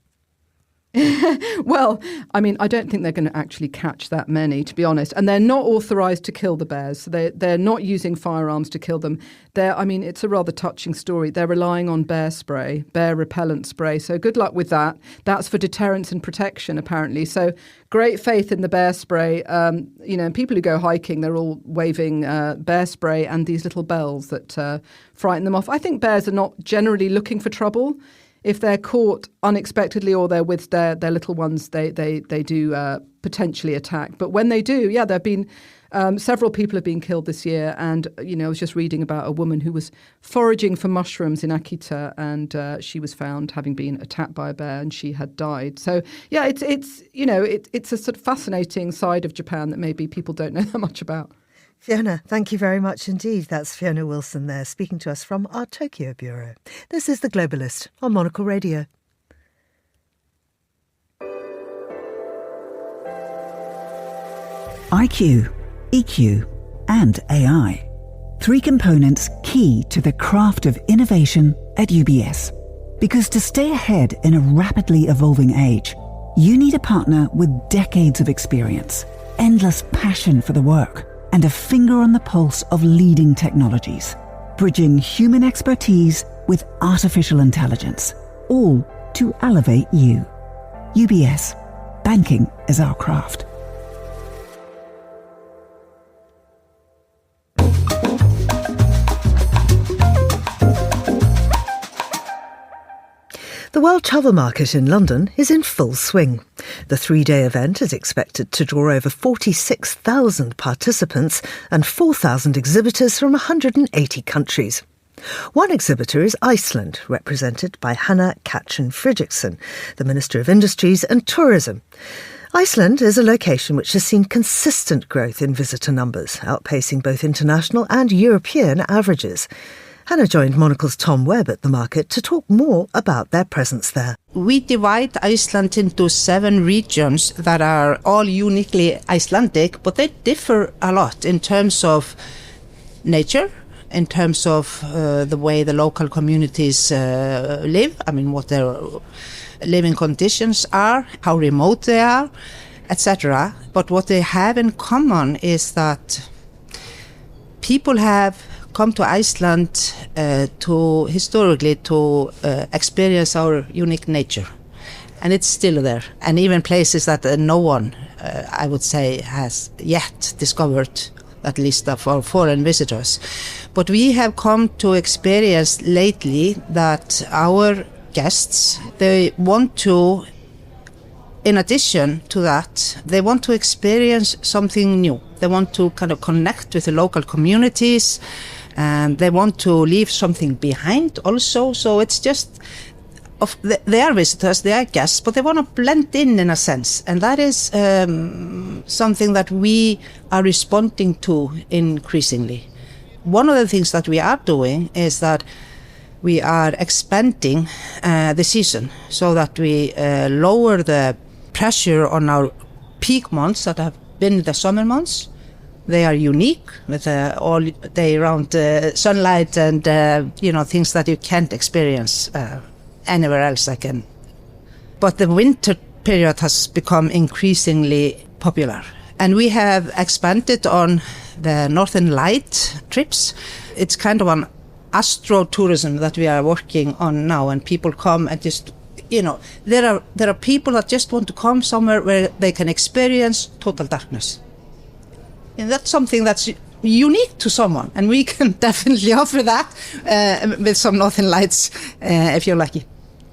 Well, I mean, I don't think they're going to actually catch that many, to be honest. And they're not authorised to kill the bears. So they're not using firearms to kill them. It's a rather touching story. They're relying on bear spray, bear repellent spray. So good luck with that. That's for deterrence and protection, apparently. So great faith in the bear spray. And people who go hiking, they're all waving bear spray and these little bells that frighten them off. I think bears are not generally looking for trouble. If they're caught unexpectedly or they're with their little ones, they do potentially attack. But when they do, there have been several people have been killed this year. And, I was just reading about a woman who was foraging for mushrooms in Akita, and she was found having been attacked by a bear and she had died. So, it's a sort of fascinating side of Japan that maybe people don't know that much about. Fiona, thank you very much indeed. That's Fiona Wilson there, speaking to us from our Tokyo bureau. This is The Globalist on Monocle Radio. IQ, EQ, and AI. 3 components key to the craft of innovation at UBS. Because to stay ahead in a rapidly evolving age, you need a partner with decades of experience, endless passion for the work, and a finger on the pulse of leading technologies, bridging human expertise with artificial intelligence, all to elevate you. UBS. Banking is our craft. The World Travel Market in London is in full swing. The 3-day event is expected to draw over 46,000 participants and 4,000 exhibitors from 180 countries. One exhibitor is Iceland, represented by Hanna Katrin Fridriksson, the Minister of Industries and Tourism. Iceland is a location which has seen consistent growth in visitor numbers, outpacing both international and European averages. Hannah joined Monocle's Tom Webb at the market to talk more about their presence there. We divide Iceland into 7 regions that are all uniquely Icelandic, but they differ a lot in terms of nature, in terms of the way the local communities live, what their living conditions are, how remote they are, etc. But what they have in common is that people have come to Iceland historically to experience our unique nature, and it's still there. And even places that no one, I would say, has yet discovered, at least for foreign visitors. But we have come to experience lately that our guests, they want to, in addition to that, they want to experience something new. They want to kind of connect with the local communities, and they want to leave something behind also. So it's just, they are visitors, they are guests, but they want to blend in a sense. And that is something that we are responding to increasingly. One of the things that we are doing is that we are expanding the season so that we lower the pressure on our peak months that have been the summer months. They are unique with all day round sunlight and things that you can't experience anywhere else again. But the winter period has become increasingly popular, and we have expanded on the Northern Light trips. It's kind of an astrotourism that we are working on now, and people come and just there are people that just want to come somewhere where they can experience total darkness. And that's something that's unique to someone, and we can definitely offer that with some Northern Lights if you're lucky.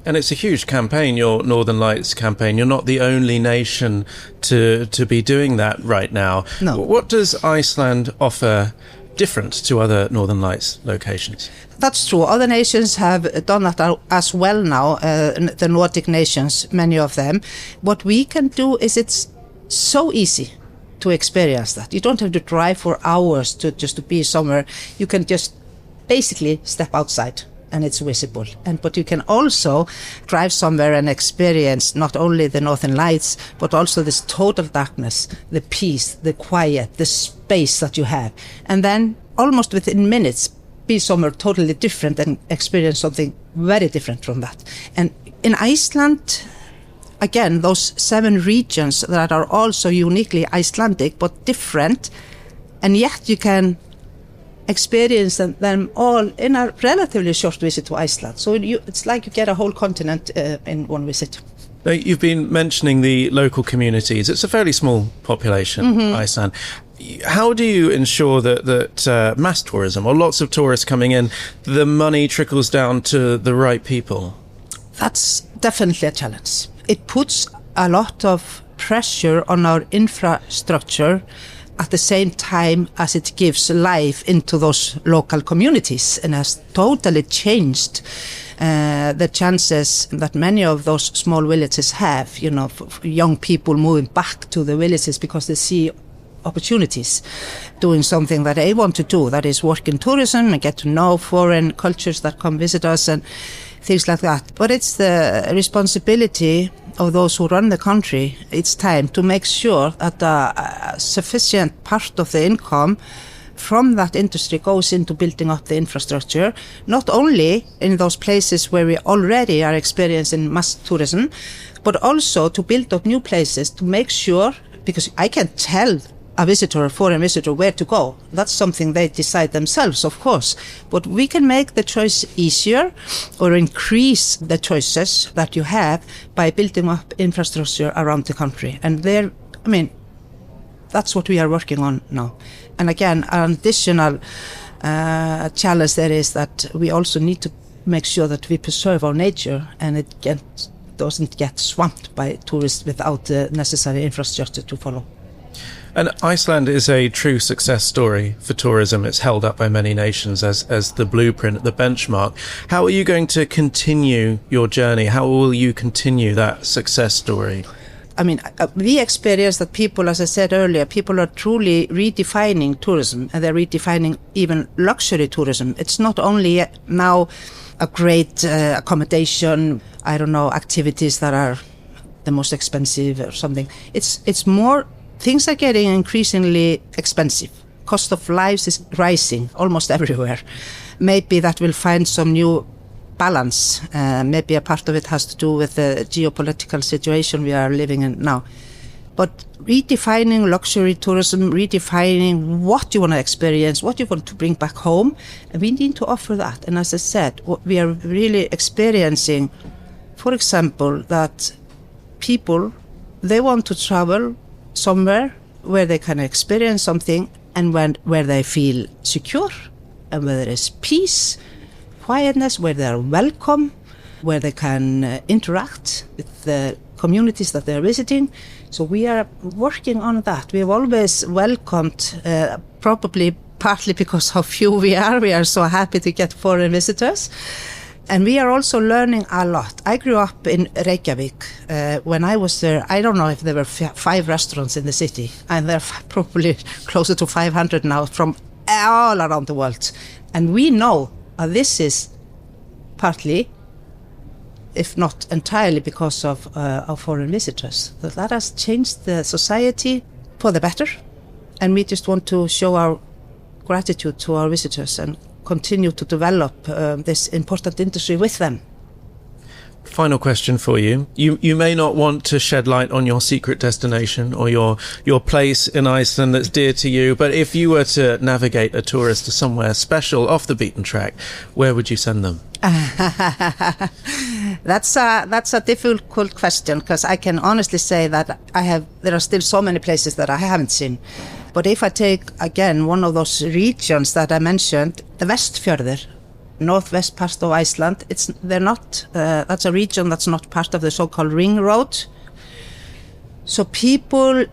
And it's a huge campaign, your Northern Lights campaign. You're not the only nation to be doing that right now. No. What does Iceland offer different to other Northern Lights locations? That's true. Other nations have done that as well now, the Nordic nations, many of them. What we can do is it's so easy to experience that. You don't have to drive for hours to be somewhere. You can just basically step outside and it's visible. But you can also drive somewhere and experience not only the Northern Lights, but also this total darkness, the peace, the quiet, the space that you have. And then almost within minutes, be somewhere totally different and experience something very different from that. And in Iceland, again, those 7 regions that are also uniquely Icelandic but different, and yet you can experience them all in a relatively short visit to Iceland. So it's like you get a whole continent in one visit. Now, you've been mentioning the local communities. It's a fairly small population, Iceland. How do you ensure that mass tourism, or lots of tourists coming in, the money trickles down to the right people? That's definitely a challenge. It puts a lot of pressure on our infrastructure at the same time as it gives life into those local communities, and has totally changed the chances that many of those small villages have, young people moving back to the villages because they see opportunities doing something that they want to do, that is work in tourism and get to know foreign cultures that come visit us and things like that. But it's the responsibility of those who run the country. It's time to make sure that a sufficient part of the income from that industry goes into building up the infrastructure, not only in those places where we already are experiencing mass tourism, but also to build up new places to make sure, because I can't tell a foreign visitor where to go. That's something they decide themselves, of course. But we can make the choice easier or increase the choices that you have by building up infrastructure around the country. And that's what we are working on now. And again, an additional challenge there is that we also need to make sure that we preserve our nature and it doesn't get swamped by tourists without the necessary infrastructure to follow. And Iceland is a true success story for tourism. It's held up by many nations as the blueprint, the benchmark. How are you going to continue your journey? How will you continue that success story? We experience that people, as I said earlier, people are truly redefining tourism, and they're redefining even luxury tourism. It's not only now a great accommodation, activities that are the most expensive or something. It's more, things are getting increasingly expensive. Cost of lives is rising almost everywhere. Maybe that will find some new balance. Maybe a part of it has to do with the geopolitical situation we are living in now. But redefining luxury tourism, redefining what you want to experience, what you want to bring back home, and we need to offer that. And as I said, we are really experiencing, for example, that people, they want to travel somewhere where they can experience something and where they feel secure and where there is peace, quietness, where they are welcome, where they can interact with the communities that they are visiting. So we are working on that. We have always welcomed, probably partly because how few we are so happy to get foreign visitors. And we are also learning a lot. I grew up in Reykjavik. When I was there, I don't know if there were 5 restaurants in the city, and there are probably closer to 500 now from all around the world. And we know this is partly, if not entirely, because of foreign visitors. That has changed the society for the better, and we just want to show our gratitude to our visitors and continue to develop this important industry with them. Final question for you. You may not want to shed light on your secret destination or your place in Iceland that's dear to you, but if you were to navigate a tourist to somewhere special off the beaten track, where would you send them? That's a difficult question, because I can honestly say that there are still so many places that I haven't seen. But if I take again one of those regions that I mentioned, the Vestfjörður, northwest part of Iceland, that's a region that's not part of the so-called ring road. So people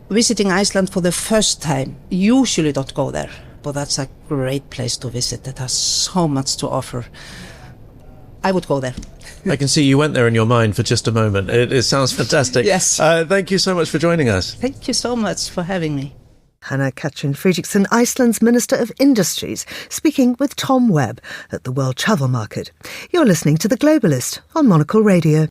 visiting Iceland for the first time usually don't go there, but that's a great place to visit. It has so much to offer. I would go there. I can see you went there in your mind for just a moment. It sounds fantastic. Yes. Thank you so much for joining us. Thank you so much for having me. Hannah Katrin Fredriksson, Iceland's Minister of Industries, speaking with Tom Webb at the World Travel Market. You're listening to The Globalist on Monocle Radio.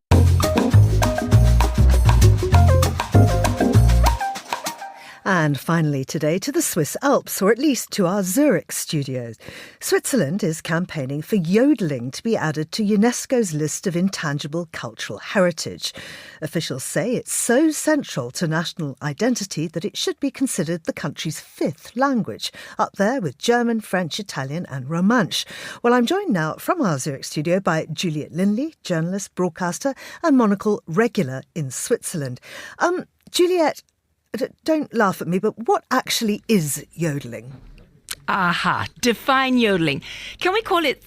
And finally today to the Swiss Alps, or at least to our Zurich studios. Switzerland is campaigning for yodeling to be added to UNESCO's list of intangible cultural heritage. Officials say it's so central to national identity that it should be considered the country's fifth language, up there with German, French, Italian and Romansh. Well, I'm joined now from our Zurich studio by Juliet Lindley, journalist, broadcaster and Monocle regular in Switzerland. Juliet, don't laugh at me, but what actually is yodeling? Aha, define yodeling. Can we call it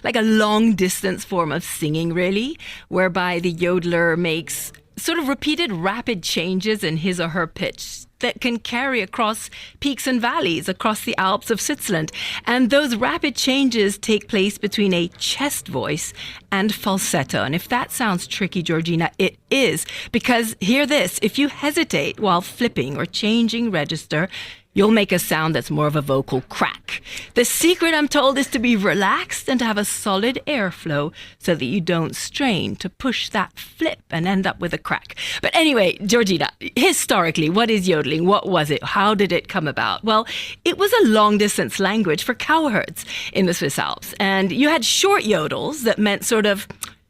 like a long-distance form of singing, really, whereby the yodeler makes sort of repeated rapid changes in his or her pitch that can carry across peaks and valleys across the Alps of Switzerland. And those rapid changes take place between a chest voice and falsetto. And if that sounds tricky, Georgina, it is. Because hear this, if you hesitate while flipping or changing register, you'll make a sound that's more of a vocal crack. The secret, I'm told, is to be relaxed and to have a solid airflow so that you don't strain to push that flip and end up with a crack. But anyway, Georgina, historically, what is yodeling? What was it? How did it come about? Well, it was a long-distance language for cowherds in the Swiss Alps. And you had short yodels that meant sort of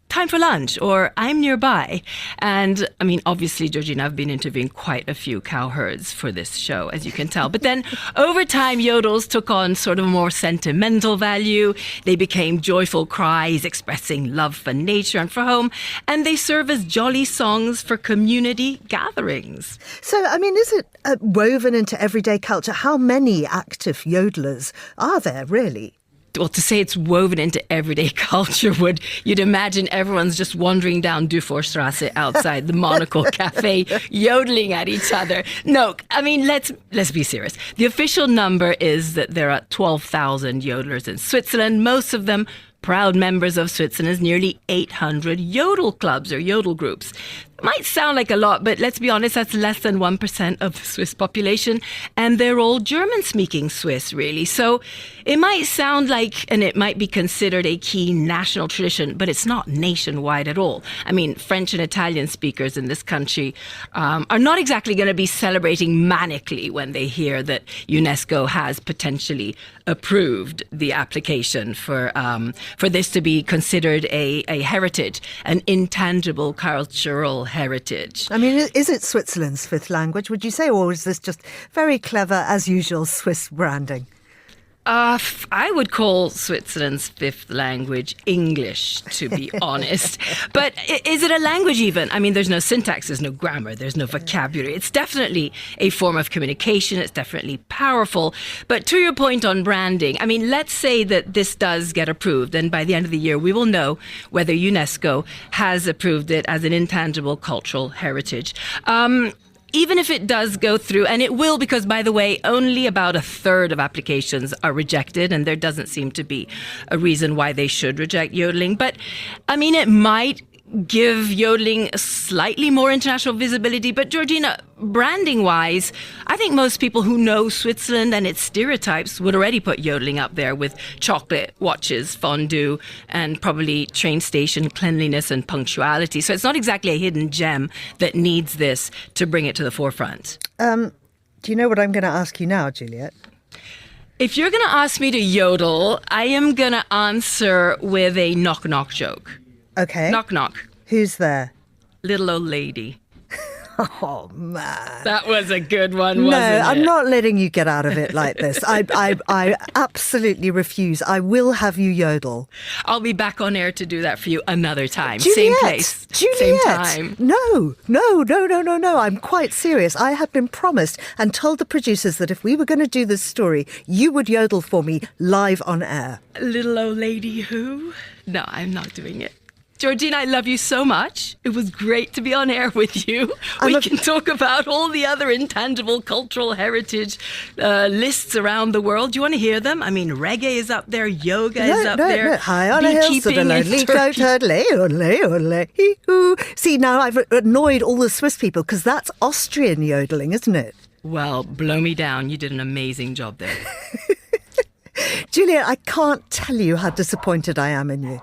time for lunch, or I'm nearby. And I mean, obviously, Georgina, I've been interviewing quite a few cowherds for this show, as you can tell. But then over time, yodels took on sort of a more sentimental value. They became joyful cries expressing love for nature and for home. And they serve as jolly songs for community gatherings. So, I mean, is it woven into everyday culture? How many active yodelers are there, really? Well, to say it's woven into everyday culture you'd imagine everyone's just wandering down Dufourstrasse outside the Monocle Cafe, yodeling at each other. No, I mean, let's be serious. The official number is that there are 12,000 yodelers in Switzerland, most of them proud members of Switzerland's nearly 800 yodel clubs or yodel groups. It might sound like a lot, but let's be honest, that's less than 1% of the Swiss population, and they're all German-speaking Swiss, really. So it might sound like, and it might be considered a key national tradition, but it's not nationwide at all. I mean, French and Italian speakers in this country are not exactly going to be celebrating manically when they hear that UNESCO has potentially approved the application for this to be considered a heritage, an intangible cultural heritage. I mean, is it Switzerland's fifth language, would you say, or is this just very clever, as usual, Swiss branding? I would call Switzerland's fifth language English, to be honest. But is it a language even? I mean, there's no syntax, there's no grammar, there's no vocabulary. It's definitely a form of communication. It's definitely powerful. But to your point on branding, I mean, let's say that this does get approved. And by the end of the year, we will know whether UNESCO has approved it as an intangible cultural heritage. Even if it does go through, and it will, because, by the way, only about a third of applications are rejected, and there doesn't seem to be a reason why they should reject yodeling. But, I mean, it might give yodeling slightly more international visibility. But, Georgina, branding-wise, I think most people who know Switzerland and its stereotypes would already put yodeling up there with chocolate, watches, fondue, and probably train station cleanliness and punctuality. So it's not exactly a hidden gem that needs this to bring it to the forefront. Do you know what I'm going to ask you now, Juliet? If you're going to ask me to yodel, I am going to answer with a knock-knock joke. Okay. Knock, knock. Who's there? Little old lady. Oh, man. That was a good one, wasn't it? No, I'm not letting you get out of it like this. I absolutely refuse. I will have you yodel. I'll be back on air to do that for you another time. Juliet, same place, Juliet, same time. No. I'm quite serious. I have been promised and told the producers that if we were going to do this story, you would yodel for me live on air. Little old lady who? No, I'm not doing it. Georgina, I love you so much. It was great to be on air with you. We can talk about all the other intangible cultural heritage lists around the world. Do you want to hear them? I mean, reggae is up there, yoga is up there. No. High on a hill, so the lonely goat herd, ole. See, now I've annoyed all the Swiss people because that's Austrian yodeling, isn't it? Well, blow me down. You did an amazing job there. Juliet, I can't tell you how disappointed I am in you.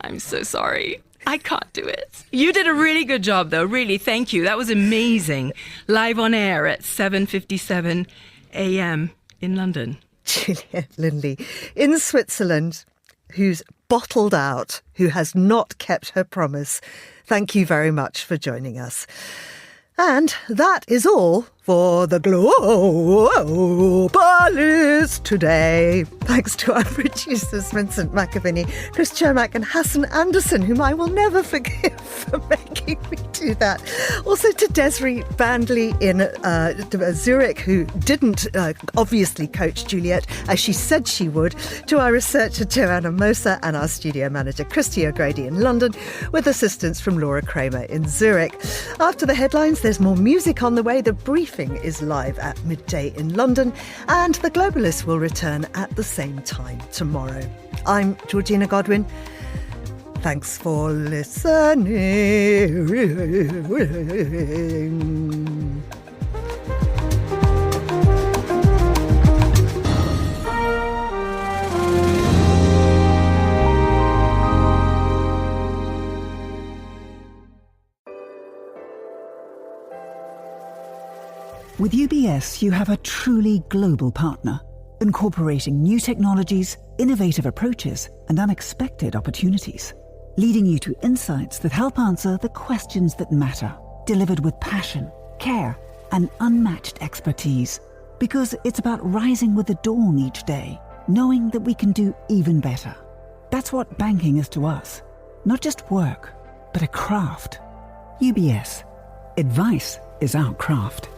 I'm so sorry. I can't do it. You did a really good job, though. Really, thank you. That was amazing. Live on air at 7:57 a.m. in London. Juliet Lindley in Switzerland, who's bottled out, who has not kept her promise. Thank you very much for joining us. And that is all for the Globalist today. Thanks to our producers Vincent McAvinney, Chris Chermack and Hassan Anderson, whom I will never forgive for making me do that. Also to Desiree Bandley in Zurich, who didn't obviously coach Juliet as she said she would. To our researcher Joanna Mosa and our studio manager Christy O'Grady in London, with assistance from Laura Kramer in Zurich. After the headlines, there's more music on the way. The briefing is live at midday in London, and The Globalists will return at the same time tomorrow. I'm Georgina Godwin. Thanks for listening. With UBS, you have a truly global partner, incorporating new technologies, innovative approaches, and unexpected opportunities, leading you to insights that help answer the questions that matter, delivered with passion, care, and unmatched expertise. Because it's about rising with the dawn each day, knowing that we can do even better. That's what banking is to us. Not just work, but a craft. UBS. Advice is our craft.